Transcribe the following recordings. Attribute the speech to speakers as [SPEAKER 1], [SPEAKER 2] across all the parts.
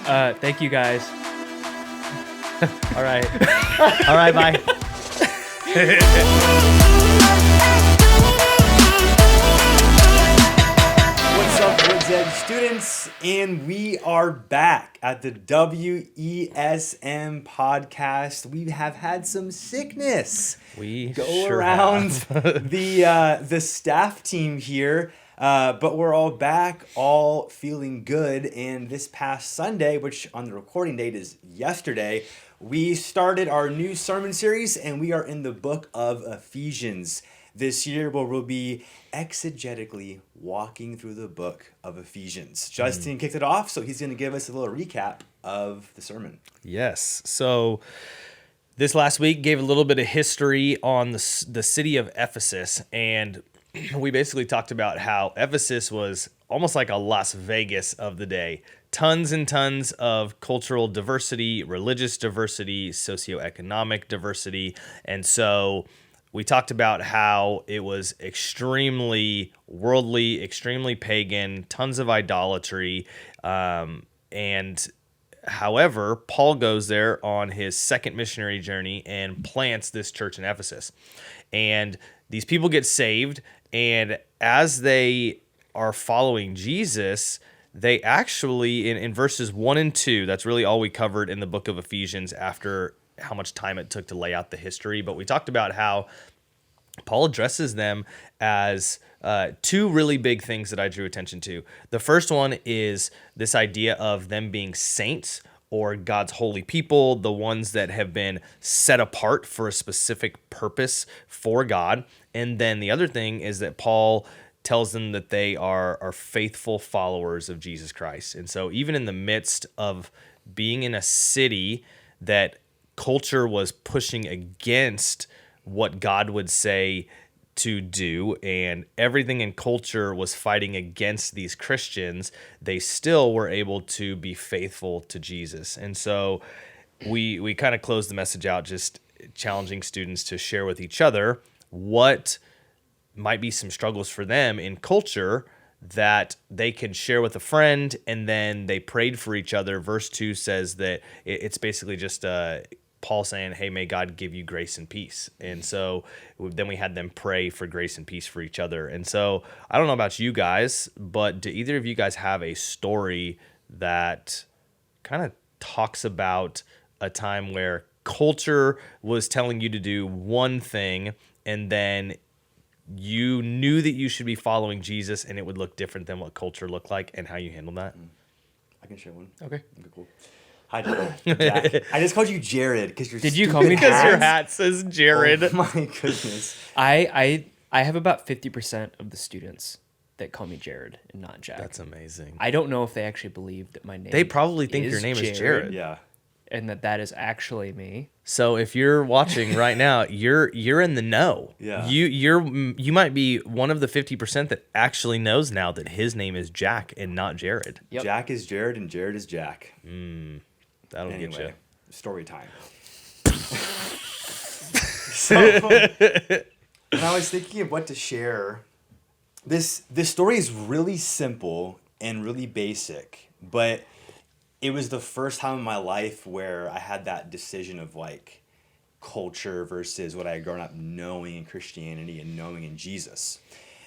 [SPEAKER 1] Thank you guys.
[SPEAKER 2] All right. All right, bye.
[SPEAKER 3] What's up, WESM students? And we are back at the WESM podcast. We have had some sickness go around the staff team here, but we're all back, all feeling good. And this past Sunday, which on the recording date is yesterday, we started our new sermon series, and we are in the book of Ephesians this year, where we'll be exegetically walking through the book of Ephesians. Justin kicked it off, so he's going to give us a little recap of the sermon.
[SPEAKER 2] Yes. So this last week gave a little bit of history on the city of Ephesus, and we basically talked about how Ephesus was almost like a Las Vegas of the day. Tons and tons of cultural diversity, religious diversity, socioeconomic diversity, and so we talked about how it was extremely worldly, extremely pagan, tons of idolatry. And however, Paul goes there on his second missionary journey and plants this church in Ephesus. And these people get saved. And as they are following Jesus, they actually, in verses 1 and 2, that's really all we covered in the book of Ephesians after how much time it took to lay out the history. But we talked about how Paul addresses them as two really big things that I drew attention to. The first one is this idea of them being saints or God's holy people, the ones that have been set apart for a specific purpose for God. And then the other thing is that Paul tells them that they are faithful followers of Jesus Christ. And so even in the midst of being in a city that culture was pushing against what God would say to do, and everything in culture was fighting against these Christians, they still were able to be faithful to Jesus. And so we kind of closed the message out just challenging students to share with each other what might be some struggles for them in culture that they can share with a friend, and then they prayed for each other. Verse 2 says that it's basically just Paul saying, hey, may God give you grace and peace. And so then we had them pray for grace and peace for each other. And so I don't know about you guys, but do either of you guys have a story that kind of talks about a time where culture was telling you to do one thing, and then you knew that you should be following Jesus, and it would look different than what culture looked like, and how you handled that?
[SPEAKER 3] I can share one.
[SPEAKER 2] Okay.
[SPEAKER 3] Cool. Hi, Jack. I just called you Jared because you're.
[SPEAKER 1] Did you call me
[SPEAKER 2] Because your hat says Jared.
[SPEAKER 3] Oh my goodness.
[SPEAKER 1] I have about 50% of the students that call me Jared and not Jack.
[SPEAKER 2] That's amazing.
[SPEAKER 1] I don't know if they actually believe that my name.
[SPEAKER 2] They probably think your name is Jared.
[SPEAKER 3] Yeah.
[SPEAKER 1] And that is actually me.
[SPEAKER 2] So if you're watching right now, you're in the know.
[SPEAKER 3] Yeah.
[SPEAKER 2] You might be one of the 50% that actually knows now that his name is Jack and not Jared.
[SPEAKER 1] Yep.
[SPEAKER 3] Jack is Jared and Jared is Jack.
[SPEAKER 2] That'll get you.
[SPEAKER 3] Anyway, story time. So, when I was thinking of what to share, this story is really simple and really basic, but it was the first time in my life where I had that decision of like culture versus what I had grown up knowing in Christianity and knowing in Jesus.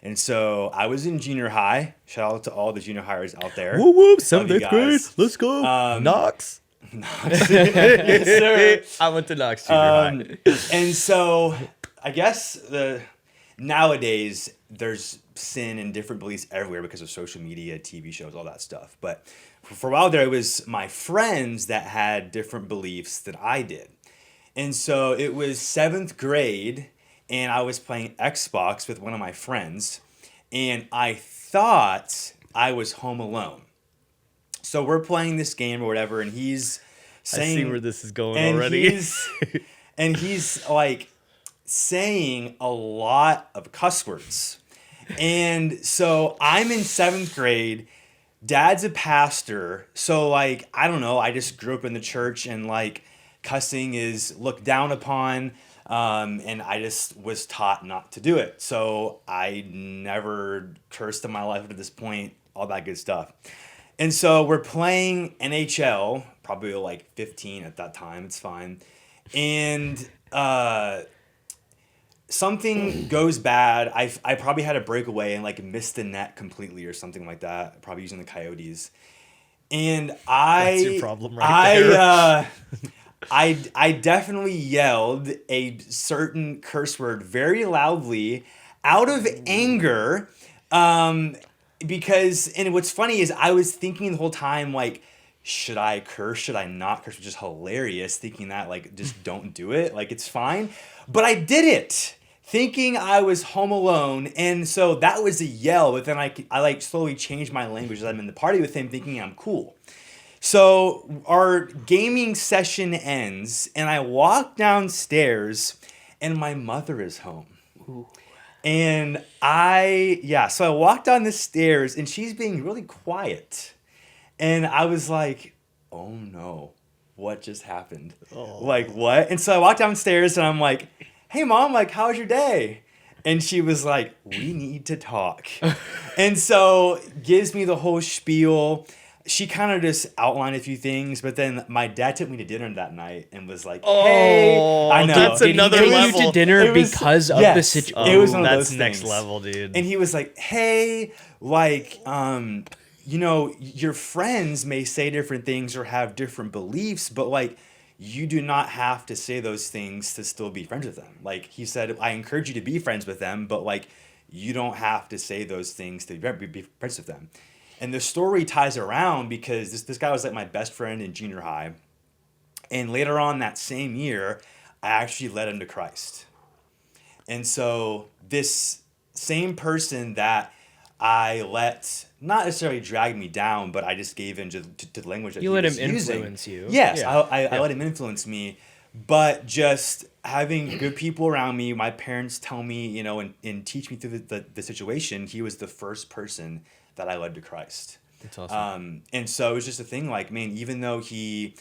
[SPEAKER 3] And so I was in junior high. Shout out to all the junior hires out there.
[SPEAKER 2] Whoop whoop,
[SPEAKER 3] Love you
[SPEAKER 2] 7th grade.
[SPEAKER 3] guys.
[SPEAKER 2] Let's go. Knox.
[SPEAKER 3] Yes, sir.
[SPEAKER 2] I went to Knox Junior High.
[SPEAKER 3] And so I guess nowadays there's sin and different beliefs everywhere because of social media, TV shows, all that stuff. But for a while there, it was my friends that had different beliefs that I did. And so it was 7th grade, and I was playing Xbox with one of my friends, and I thought I was home alone. So we're playing this game or whatever, and he's saying...
[SPEAKER 2] I see where this is going already.
[SPEAKER 3] He's like saying a lot of cuss words. And so I'm in 7th grade. Dad's a pastor. So like, I don't know. I just grew up in the church, and like cussing is looked down upon. And I just was taught not to do it. So I never cursed in my life up to this point, all that good stuff. And so we're playing NHL, probably like 15 at that time. It's fine. And something goes bad. I probably had a breakaway and like missed the net completely or something like that. Probably using the Coyotes. And
[SPEAKER 2] That's your problem right there.
[SPEAKER 3] I definitely yelled a certain curse word very loudly out of anger. Because, and what's funny is I was thinking the whole time, like, should I curse? Should I not curse? Which is hilarious, thinking that, like, just don't do it. Like, it's fine. But I did it, thinking I was home alone. And so that was a yell. But then I like, slowly changed my language as I'm in the party with him, thinking I'm cool. So our gaming session ends, and I walk downstairs, and my mother is home.
[SPEAKER 1] Ooh.
[SPEAKER 3] And so I walked down the stairs, and she's being really quiet. And I was like, oh no, what just happened?
[SPEAKER 2] Oh.
[SPEAKER 3] Like, what? And so I walked downstairs, and I'm like, hey, Mom, like, how was your day? And she was like, we need to talk. And so gives me the whole spiel. She kind of just outlined a few things, but then my dad took me to dinner that night and was like, "Hey, I know
[SPEAKER 2] that's another
[SPEAKER 1] Did he
[SPEAKER 2] level.
[SPEAKER 1] take you to dinner because of the situation?
[SPEAKER 3] It was one of
[SPEAKER 2] that's
[SPEAKER 3] those
[SPEAKER 2] next
[SPEAKER 3] things.
[SPEAKER 2] level, dude.
[SPEAKER 3] And he was like, "Hey, like, you know, your friends may say different things or have different beliefs, but like, you do not have to say those things to still be friends with them." Like he said, "I encourage you to be friends with them, but like, you don't have to say those things to be friends with them." And the story ties around because this guy was like my best friend in junior high. And later on that same year, I actually led him to Christ. And so this same person that I let not necessarily drag me down, but I just gave in to the language that
[SPEAKER 1] You
[SPEAKER 3] he
[SPEAKER 1] let
[SPEAKER 3] was
[SPEAKER 1] him
[SPEAKER 3] using.
[SPEAKER 1] influence you.
[SPEAKER 3] Yes,
[SPEAKER 1] Yeah.
[SPEAKER 3] I let him influence me. But just having good people around me, my parents tell me, you know, and teach me through the situation, he was the first person that I led to Christ.
[SPEAKER 2] That's awesome.
[SPEAKER 3] And so it was just a thing like, man, even though he,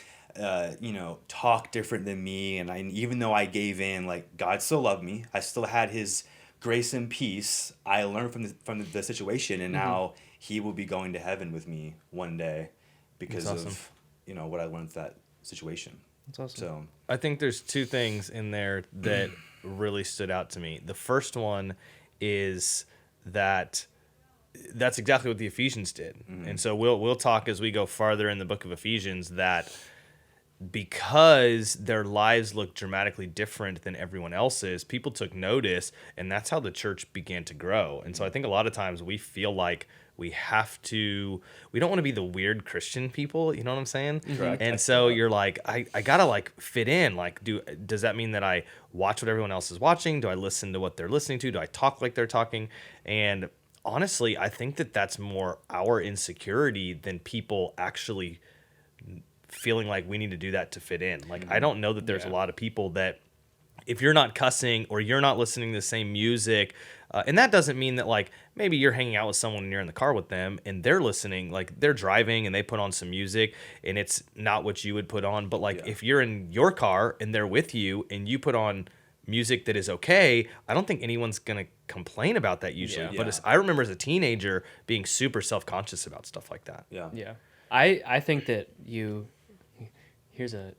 [SPEAKER 3] talked different than me, and even though I gave in, like God still loved me. I still had His grace and peace. I learned from the situation, and now He will be going to heaven with me one day because
[SPEAKER 2] That's awesome.
[SPEAKER 3] of what I learned from that situation.
[SPEAKER 1] That's awesome.
[SPEAKER 3] So
[SPEAKER 2] I think there's two things in there that really stood out to me. The first one is that's exactly what the Ephesians did. Mm-hmm. And so we'll talk as we go farther in the book of Ephesians that because their lives looked dramatically different than everyone else's, people took notice, and that's how the church began to grow. And so I think a lot of times we feel like we don't want to be the weird Christian people, you know what I'm saying?
[SPEAKER 3] Correct.
[SPEAKER 2] And so you're like, I gotta like fit in. Like, does that mean that I watch what everyone else is watching? Do I listen to what they're listening to? Do I talk like they're talking? And honestly, I think that that's more our insecurity than people actually feeling like we need to do that to fit in. Like, I don't know that there's a lot of people that if you're not cussing or you're not listening to the same music, and that doesn't mean that like maybe you're hanging out with someone and you're in the car with them and they're listening, like they're driving and they put on some music and it's not what you would put on. But like if you're in your car and they're with you and you put on music that is okay, I don't think anyone's going to complain about that usually.
[SPEAKER 3] Yeah.
[SPEAKER 2] But I remember as a teenager being super self-conscious about stuff like that.
[SPEAKER 3] yeah.
[SPEAKER 1] Yeah. I think that here's a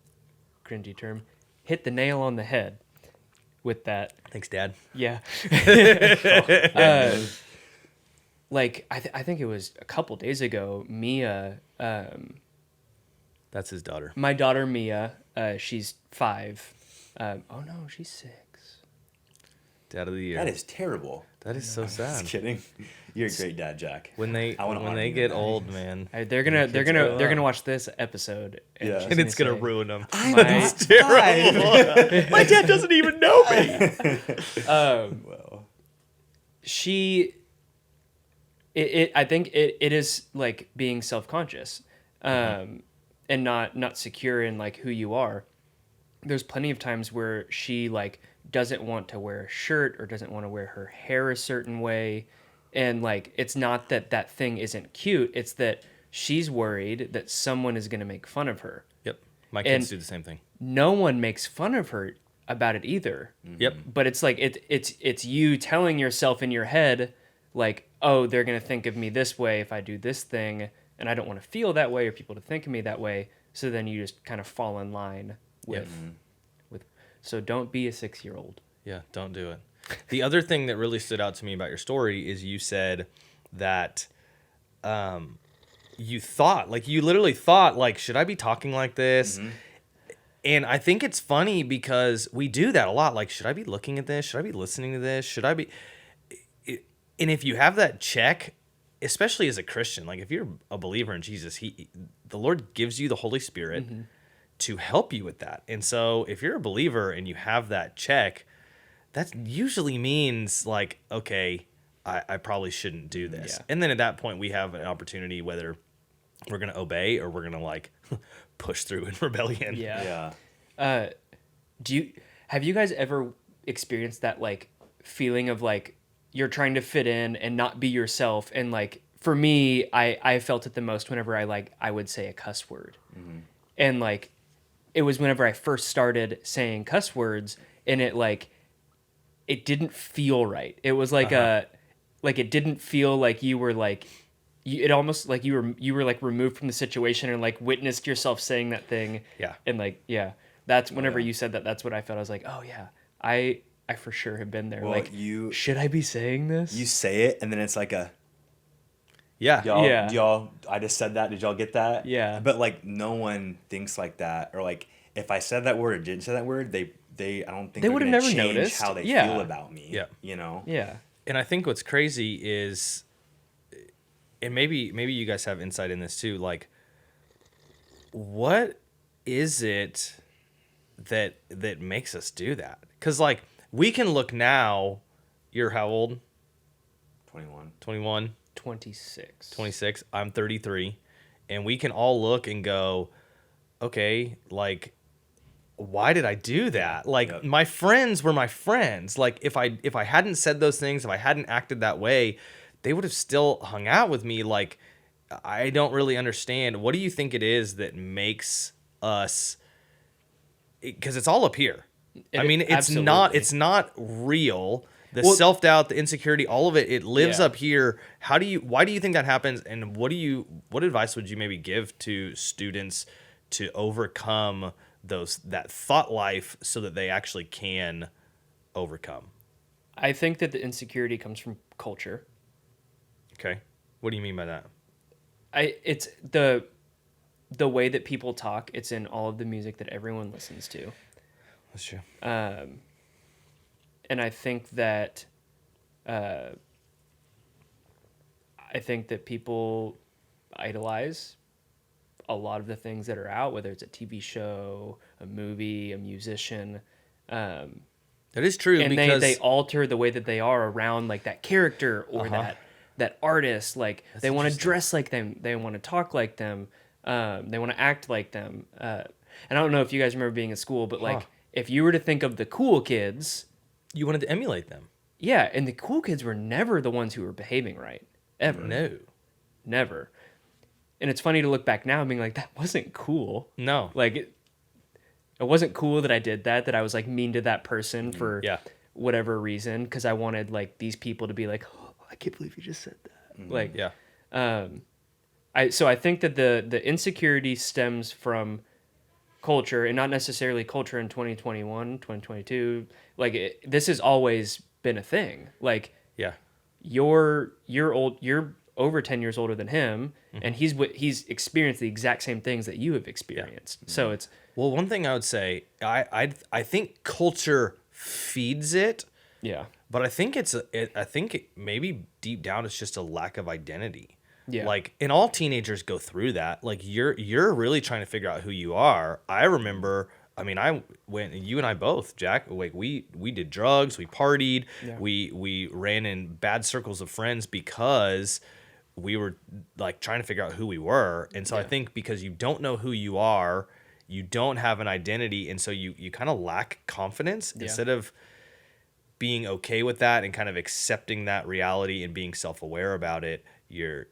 [SPEAKER 1] cringy term, hit the nail on the head with that.
[SPEAKER 2] Thanks, Dad.
[SPEAKER 1] Yeah. Like, I think it was a couple days ago, Mia,
[SPEAKER 2] That's his daughter.
[SPEAKER 1] my daughter Mia, she's 5. Oh no, she's 6.
[SPEAKER 2] Dad of the year.
[SPEAKER 3] That is terrible.
[SPEAKER 2] That is so
[SPEAKER 3] Just
[SPEAKER 2] sad.
[SPEAKER 3] kidding. You're a great dad, Jack.
[SPEAKER 2] When they
[SPEAKER 3] argue
[SPEAKER 2] get
[SPEAKER 3] that.
[SPEAKER 2] old, man,
[SPEAKER 1] They're gonna watch this episode, and,
[SPEAKER 3] Yeah.
[SPEAKER 1] she's
[SPEAKER 2] and it's gonna
[SPEAKER 1] say,
[SPEAKER 2] ruin them.
[SPEAKER 3] I'm
[SPEAKER 1] My-
[SPEAKER 3] not
[SPEAKER 2] Terrible. My dad doesn't even know me.
[SPEAKER 3] Well,
[SPEAKER 1] I think it is like being self-conscious, and not secure in like who you are. There's plenty of times where she like doesn't want to wear a shirt or doesn't want to wear her hair a certain way, and like it's not that thing isn't cute, it's that she's worried that someone is going to make fun of her.
[SPEAKER 2] Yep. My kids
[SPEAKER 1] And-
[SPEAKER 2] do the same thing.
[SPEAKER 1] No one makes fun of her about it either.
[SPEAKER 2] Yep.
[SPEAKER 1] But it's like it's you telling yourself in your head like, oh, they're going to think of me this way if I do this thing. And and I don't want to feel that way or people to think of me that way. So then you just kind of fall in line with, so don't be a 6-year-old.
[SPEAKER 2] Yeah, don't do it. The other thing that really stood out to me about your story is you said that you thought, like you literally thought, like, should I be talking like this? And I think it's funny because we do that a lot. Like, should I be looking at this? Should I be listening to this? Should I be? And if you have that check, especially as a Christian, like if you're a believer in Jesus, the Lord gives you the Holy Spirit to help you with that. And so if you're a believer and you have that check, that usually means like, okay, I probably shouldn't do this. Yeah. And then at that point we have an opportunity whether we're going to obey or we're going to like push through in rebellion.
[SPEAKER 1] Yeah. Have you guys ever experienced that like feeling of like you're trying to fit in and not be yourself? And like, for me, I felt it the most whenever I would say a cuss word. And like, it was whenever I first started saying cuss words and it didn't feel right. It was like it didn't feel like you were like, it almost like you were like removed from the situation and like witnessed yourself saying that thing.
[SPEAKER 2] Yeah.
[SPEAKER 1] And like, that's whenever you said that, that's what I felt. I was like, oh yeah, I for sure have been there.
[SPEAKER 3] Well,
[SPEAKER 1] like, should I be saying this?
[SPEAKER 3] You say it and then it's like a,
[SPEAKER 2] y'all,
[SPEAKER 3] I just said that. Did y'all get that?
[SPEAKER 1] Yeah.
[SPEAKER 3] But like no one thinks like that. Or like if I said that word or didn't say that word, I don't think
[SPEAKER 1] they would have never
[SPEAKER 3] change
[SPEAKER 1] noticed
[SPEAKER 3] how they feel about me.
[SPEAKER 2] Yeah.
[SPEAKER 3] You know?
[SPEAKER 1] Yeah.
[SPEAKER 2] And I think what's crazy is, and maybe you guys have insight in this too, like what is it that makes us do that? Because like we can look now, you're how old? 21? 26. I'm 33. And we can all look and go, okay, like, why did I do that? Like, my friends were my friends. Like, if I hadn't said those things, if I hadn't acted that way, they would have still hung out with me. Like, I don't really understand. What do you think it is that makes us? Because it's all up here. It's not real. The self-doubt, the insecurity, all of it, it lives up here. Why do you think that happens? And what advice would you maybe give to students to overcome that thought life so that they actually can overcome?
[SPEAKER 1] I think that the insecurity comes from culture.
[SPEAKER 2] Okay. What do you mean by that?
[SPEAKER 1] It's the way that people talk. It's in all of the music that everyone listens to.
[SPEAKER 2] That's true.
[SPEAKER 1] And I think that people idolize a lot of the things that are out, whether it's a TV show, a movie, a musician.
[SPEAKER 2] That is true.
[SPEAKER 1] And
[SPEAKER 2] because
[SPEAKER 1] they alter the way that they are around like that character or that artist. Like they want to dress like them. They want to talk like them. They want to act like them. And I don't know if you guys remember being in school, but like if you were to think of the cool kids,
[SPEAKER 2] you wanted to emulate them.
[SPEAKER 1] Yeah, and the cool kids were never the ones who were behaving right. Ever.
[SPEAKER 2] No.
[SPEAKER 1] Never. And it's funny to look back now and being like, that wasn't cool.
[SPEAKER 2] No.
[SPEAKER 1] Like, it wasn't cool that I did that I was like mean to that person for whatever reason, because I wanted like these people to be like, oh, I can't believe you just said that. Mm-hmm. Like, I think that the insecurity stems from culture, and not necessarily culture in 2021, 2022. Like this has always been a thing. Like, you're over 10 years older than him, and he's experienced the exact same things that you have experienced. Yeah. So it's
[SPEAKER 2] one thing I would say, I think culture feeds it.
[SPEAKER 1] Yeah.
[SPEAKER 2] But I think maybe deep down it's just a lack of identity. Yeah. Like, and all teenagers go through that. Like, you're really trying to figure out who you are. I remember, you and I both, Jack, like we did drugs, we partied, we ran in bad circles of friends because we were like trying to figure out who we were. And so I think because you don't know who you are, you don't have an identity, and so you kind of lack confidence instead of being okay with that and kind of accepting that reality and being self-aware about it. You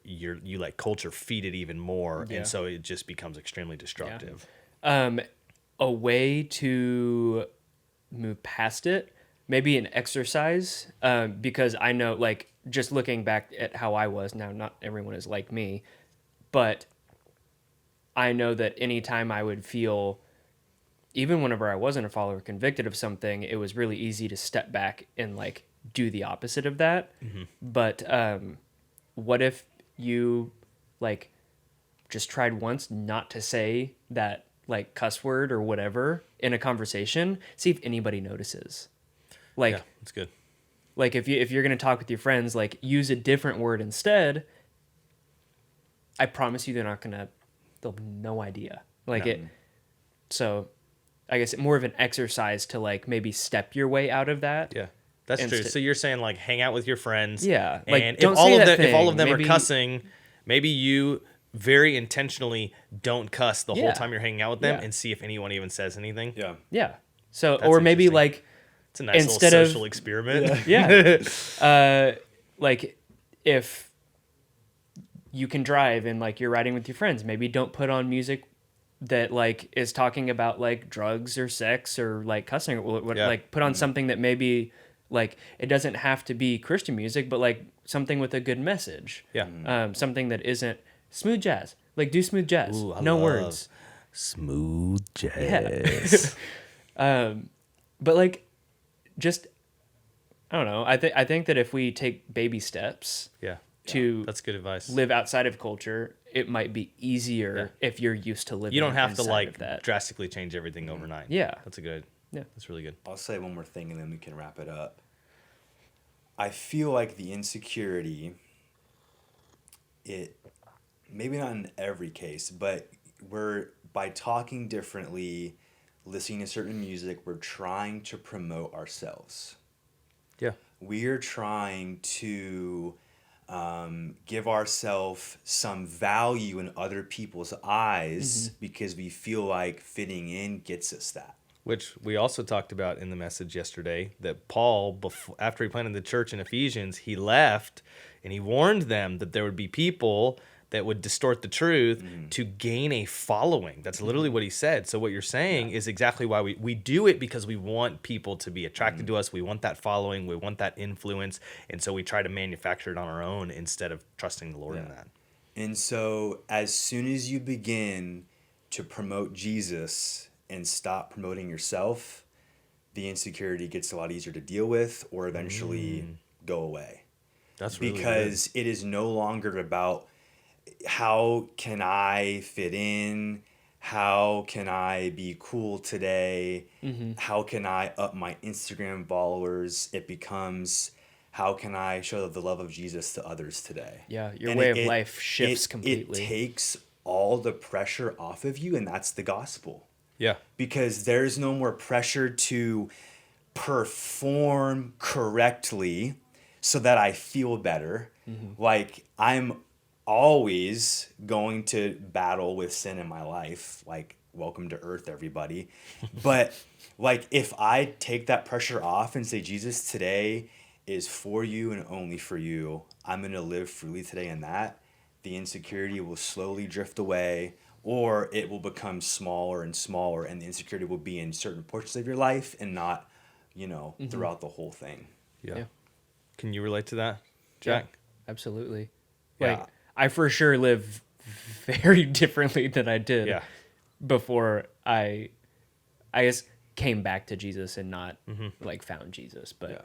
[SPEAKER 2] like culture feed it even more, and so it just becomes extremely destructive.
[SPEAKER 1] A way to move past it, maybe an exercise, because I know, like, just looking back at how I was now, not everyone is like me, But I know that anytime I would feel, even whenever I wasn't a follower, convicted of something, it was really easy to step back and like do the opposite of that. But what if you like just tried once not to say that like cuss word or whatever in a conversation, see if anybody notices. Like,
[SPEAKER 2] Yeah, that's good.
[SPEAKER 1] like if you're gonna talk with your friends, like use a different word instead. I promise you, they'll have no idea. Like it. So, I guess more of an exercise to like maybe step your way out of that.
[SPEAKER 2] Yeah, that's true. So you're saying like hang out with your friends.
[SPEAKER 1] Yeah, like,
[SPEAKER 2] and
[SPEAKER 1] don't
[SPEAKER 2] if all
[SPEAKER 1] say
[SPEAKER 2] of
[SPEAKER 1] that
[SPEAKER 2] them, if all of
[SPEAKER 1] thing,
[SPEAKER 2] them are
[SPEAKER 1] maybe-
[SPEAKER 2] cussing, maybe you very intentionally don't cuss the whole
[SPEAKER 1] Yeah.
[SPEAKER 2] time you're hanging out with them,
[SPEAKER 1] Yeah.
[SPEAKER 2] and see if anyone even says anything.
[SPEAKER 3] Yeah.
[SPEAKER 1] Yeah. So,
[SPEAKER 2] That's
[SPEAKER 1] or maybe
[SPEAKER 2] interesting.
[SPEAKER 1] like
[SPEAKER 2] It's a nice
[SPEAKER 1] instead
[SPEAKER 2] little
[SPEAKER 1] of-
[SPEAKER 2] social experiment.
[SPEAKER 1] Yeah. Like if you can drive and like you're riding with your friends, maybe don't put on music that like is talking about like drugs or sex or like cussing or what.
[SPEAKER 2] Yeah.
[SPEAKER 1] Like put on something that maybe like it doesn't have to be Christian music, but like something with a good message.
[SPEAKER 2] Yeah.
[SPEAKER 1] Something that isn't smooth jazz. Like do smooth jazz.
[SPEAKER 2] Ooh, I
[SPEAKER 1] no
[SPEAKER 2] love
[SPEAKER 1] words.
[SPEAKER 2] Smooth jazz.
[SPEAKER 1] But like just I don't know. I think that if we take baby steps
[SPEAKER 2] Yeah.
[SPEAKER 1] to
[SPEAKER 2] That's good advice.
[SPEAKER 1] live outside of culture, it might be easier if you're used to living.
[SPEAKER 2] You don't have to
[SPEAKER 1] inside
[SPEAKER 2] like
[SPEAKER 1] of that.
[SPEAKER 2] drastically change everything overnight.
[SPEAKER 1] Yeah.
[SPEAKER 2] That's a good.
[SPEAKER 1] Yeah.
[SPEAKER 2] That's really good.
[SPEAKER 3] I'll say one more thing and then we can wrap it up. I feel like the insecurity, it maybe not in every case, but by talking differently, listening to certain music, we're trying to promote ourselves.
[SPEAKER 2] Yeah.
[SPEAKER 3] We're trying to give ourselves some value in other people's eyes because we feel like fitting in gets us that.
[SPEAKER 2] Which we also talked about in the message yesterday, that Paul, after he planted the church in Ephesians, he left and he warned them that there would be people that would distort the truth to gain a following. That's literally what he said. So what you're saying is exactly why we do it, because we want people to be attracted to us. We want that following. We want that influence. And so we try to manufacture it on our own instead of trusting the Lord in that.
[SPEAKER 3] And so as soon as you begin to promote Jesus and stop promoting yourself, the insecurity gets a lot easier to deal with or eventually go away.
[SPEAKER 2] That's really
[SPEAKER 3] because it is no longer about how can I fit in, how can I be cool today, how can I up my Instagram followers. It becomes how can I show the love of Jesus to others today.
[SPEAKER 1] Yeah, your way of life shifts completely.
[SPEAKER 3] It takes all the pressure off of you, and that's the gospel.
[SPEAKER 2] Yeah.
[SPEAKER 3] Because there's no more pressure to perform correctly so that I feel better. Like I'm always going to battle with sin in my life. Like, welcome to earth, everybody. But like if I take that pressure off and say, Jesus, today is for you and only for you. I'm going to live freely today in that. The insecurity will slowly drift away, or it will become smaller and smaller, and the insecurity will be in certain portions of your life and not, throughout the whole thing.
[SPEAKER 2] Yeah. Can you relate to that, Jack?
[SPEAKER 1] Yeah, absolutely.
[SPEAKER 2] Yeah.
[SPEAKER 1] Like I for sure live very differently than I did
[SPEAKER 2] Yeah.
[SPEAKER 1] before I guess came back to Jesus and not like found Jesus. But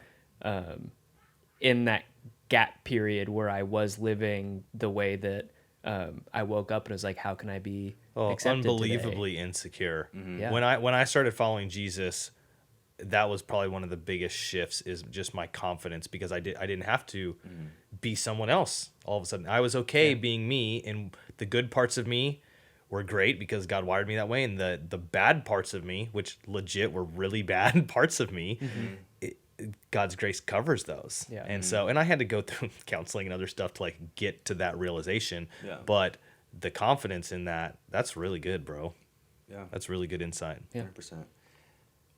[SPEAKER 1] in that gap period where I was living the way that I woke up and was like, how can I be accepted
[SPEAKER 2] unbelievably
[SPEAKER 1] today?
[SPEAKER 2] insecure.
[SPEAKER 1] Yeah.
[SPEAKER 2] When I started following Jesus, that was probably one of the biggest shifts, is just my confidence, because I didn't have to be someone else. All of a sudden, I was okay being me, and the good parts of me were great because God wired me that way, and the bad parts of me, which legit were really bad parts of me, God's grace covers those.
[SPEAKER 1] Yeah.
[SPEAKER 2] And so, and I had to go through counseling and other stuff to like get to that realization.
[SPEAKER 3] Yeah.
[SPEAKER 2] But the confidence in that's really good, bro.
[SPEAKER 3] Yeah.
[SPEAKER 2] That's really good insight.
[SPEAKER 1] Yeah.
[SPEAKER 3] 100%.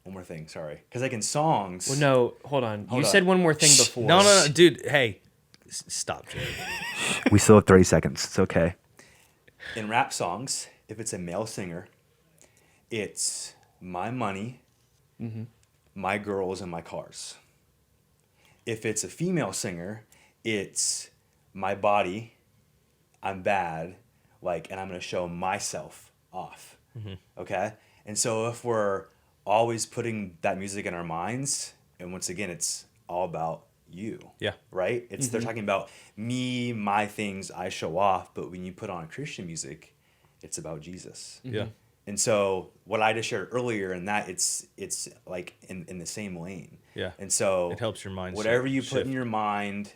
[SPEAKER 3] One more thing, sorry. Because like in songs...
[SPEAKER 1] Well, no, hold on.
[SPEAKER 3] Hold
[SPEAKER 1] you
[SPEAKER 3] up.
[SPEAKER 1] said one more thing before.
[SPEAKER 2] No, dude. Hey, stop, Jared.
[SPEAKER 3] We still have 30 seconds. It's okay. In rap songs, if it's a male singer, it's my money, my girls, and my cars. If it's a female singer, it's my body, I'm bad, like, and I'm going to show myself off. Okay. And so if we're always putting that music in our minds, and once again, it's all about you.
[SPEAKER 2] Yeah.
[SPEAKER 3] Right. It's they're talking about me, my things I show off. But when you put on Christian music, it's about Jesus.
[SPEAKER 2] Yeah.
[SPEAKER 3] And so what I just shared earlier, and that it's like in the same lane.
[SPEAKER 2] Yeah.
[SPEAKER 3] And so
[SPEAKER 2] it helps your mind.
[SPEAKER 3] Whatever you put in your mind,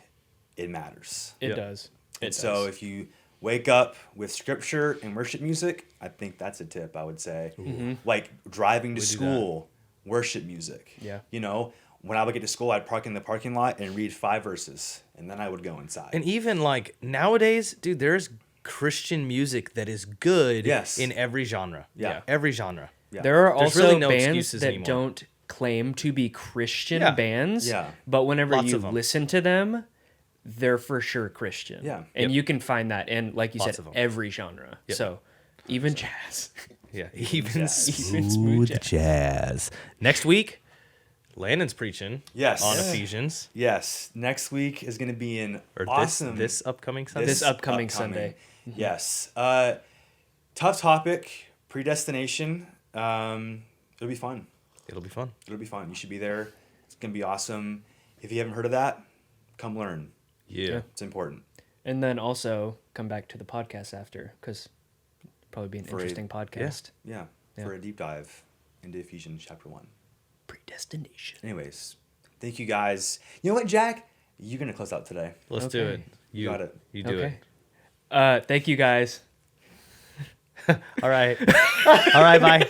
[SPEAKER 3] it matters.
[SPEAKER 1] It
[SPEAKER 2] Yep.
[SPEAKER 1] does.
[SPEAKER 3] And so if you wake up with scripture and worship music, I think that's a tip I would say. Like driving to school, worship music.
[SPEAKER 1] Yeah.
[SPEAKER 3] You know, when I would get to school, I'd park in the parking lot and read 5 verses, and then I would go inside.
[SPEAKER 2] And even like nowadays, dude, there's Christian music that is good in every genre.
[SPEAKER 3] Yeah.
[SPEAKER 2] Every genre.
[SPEAKER 3] Yeah.
[SPEAKER 1] There are
[SPEAKER 2] There's
[SPEAKER 1] also
[SPEAKER 2] really no
[SPEAKER 1] bands
[SPEAKER 2] excuses
[SPEAKER 1] that
[SPEAKER 2] anymore.
[SPEAKER 1] don't claim to be Christian bands.
[SPEAKER 3] Yeah.
[SPEAKER 1] But whenever
[SPEAKER 2] Lots
[SPEAKER 1] you
[SPEAKER 2] of them.
[SPEAKER 1] listen to them, they're for sure Christian.
[SPEAKER 3] Yeah.
[SPEAKER 1] And you can find that in, like you
[SPEAKER 2] Lots
[SPEAKER 1] said,
[SPEAKER 2] of them.
[SPEAKER 1] every genre. So even jazz.
[SPEAKER 2] Yeah. Even
[SPEAKER 1] Smooth
[SPEAKER 3] jazz.
[SPEAKER 2] next week, Landon's preaching
[SPEAKER 3] Yes.
[SPEAKER 2] on Ephesians.
[SPEAKER 3] Yes. Next week is going to be an
[SPEAKER 2] Or
[SPEAKER 3] awesome...
[SPEAKER 2] this upcoming Sunday.
[SPEAKER 1] This upcoming Sunday.
[SPEAKER 3] Yes. Tough topic, predestination. It'll be fun.
[SPEAKER 2] It'll be fun.
[SPEAKER 3] It'll be fun. You should be there. It's going to be awesome. If you haven't heard of that, come learn.
[SPEAKER 2] Yeah.
[SPEAKER 3] It's important.
[SPEAKER 1] And then also come back to the podcast after, because probably be an interesting podcast.
[SPEAKER 3] Yeah. For a deep dive into Ephesians chapter 1.
[SPEAKER 1] Predestination.
[SPEAKER 3] Anyways, thank you guys. You know what, Jack? You're going to close out today.
[SPEAKER 2] Let's do it. You
[SPEAKER 3] got it.
[SPEAKER 2] You do it.
[SPEAKER 1] Thank you guys.
[SPEAKER 2] All right. All right, bye.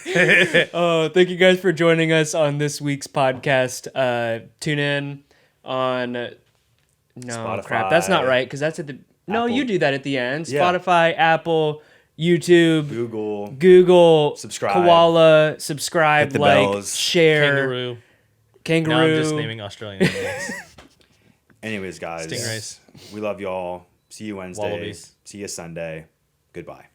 [SPEAKER 1] Thank you guys for joining us on this week's podcast. Tune in on
[SPEAKER 3] Spotify.
[SPEAKER 1] crap. That's not right because that's at the no.
[SPEAKER 3] Apple.
[SPEAKER 1] You do that at the end.
[SPEAKER 3] Yeah.
[SPEAKER 1] Spotify, Apple, YouTube,
[SPEAKER 3] Google.
[SPEAKER 1] Subscribe,
[SPEAKER 3] Subscribe.
[SPEAKER 1] Koala, subscribe,
[SPEAKER 3] Hit the
[SPEAKER 1] like,
[SPEAKER 3] bells.
[SPEAKER 1] share, kangaroo.
[SPEAKER 2] Now I'm just naming Australian animals.
[SPEAKER 3] Anyways, guys.
[SPEAKER 2] Stingrays.
[SPEAKER 3] We love y'all. See you Wednesday.
[SPEAKER 2] Wallabies.
[SPEAKER 3] See you Sunday. Goodbye.